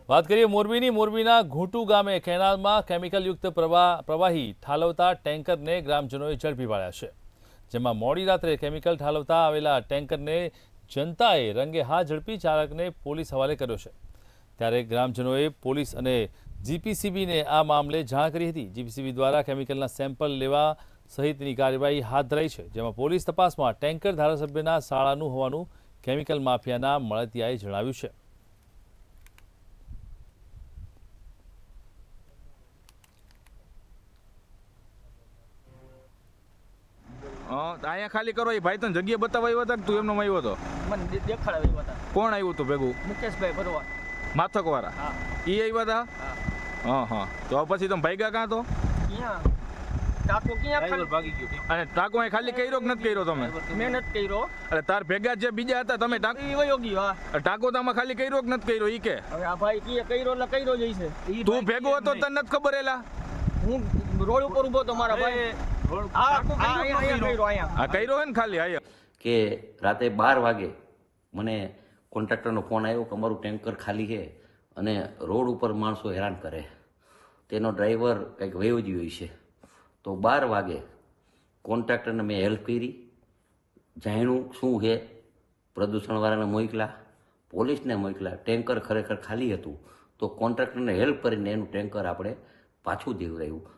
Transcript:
વાત કરીએ મોરબીના ઘોટુ ગામે કેનાલમાં કેમિકલયુક્ત પ્રવાહી ઠાલવતા ટેન્કરને ગ્રામજનોએ ઝડપી પાડ્યા છે, જેમાં મોડી રાત્રે કેમિકલ ઠાલવતા આવેલા ટેન્કરને જનતાએ રંગે હાથ ઝડપી ચાલકને પોલીસ હવાલે કર્યો છે। ત્યારે ગ્રામજનોએ પોલીસ અને જીપીસીબીને આ મામલે જાણ કરી હતી। જીપીસીબી દ્વારા કેમિકલના સેમ્પલ લેવા સહિતની કાર્યવાહી હાથ ધરાઈ છે, જેમાં પોલીસ તપાસમાં ટેન્કર ધારાસભ્યના શાળાનું હોવાનું કેમિકલ માફિયાના મળતિયાએ જણાવ્યું છે। અહીંયા ખાલી કરો એ ભાઈ તને જગ્યા બતાવવા આવ્યો હતા કે તું એમનો આવ્યો હતો? મને દેખાડાવ્યા હતા। કોણ આવ્યું હતું ભેગું? મુકેશભાઈ ભરવા માથક વાળા? હા એ આવ્યા હતા? હા હા તો પછી તમે ભાગ્યા કાં તો? ક્યાં ટાકો ક્યાં ભાગી ગયો અને ટાંકો અહીં ખાલી કર્યો કે નથી કર્યો તમે? મેં નથી કર્યો। એટલે તાર ભેગા જે બીજા હતા તમે ઈ વયો ગયો। હા ટાંકો તો આમાં ખાલી કર્યો કે નથી કર્યો? ઈ કે હવે આ ભાઈ કીએ કર્યો એટલે કર્યો જ છે। તું ભેગો હતો તને નથી ખબર? એલા હું રોડ ઉપર ઊભો તો મારા ભાઈ આ કર્યો હે ને ખાલી આયા કે રાતે 12 વાગે મને કોન્ટ્રાક્ટરનો ફોન આવ્યો કે અમારું ટેન્કર ખાલી છે અને રોડ ઉપર માણસો હેરાન કરે, તેનો ડ્રાઈવર કંઈક વયો જ હોય છે। તો 12 વાગે કોન્ટ્રાક્ટરને મેં હેલ્પ કરી, જાણ્યું શું છે, પ્રદૂષણવાળાને મોકલા, પોલીસને મોકલા। ટેન્કર ખરેખર ખાલી હતું તો કોન્ટ્રાક્ટરને હેલ્પ કરીને એનું ટેન્કર આપણે પાછું દેવડાવ્યું।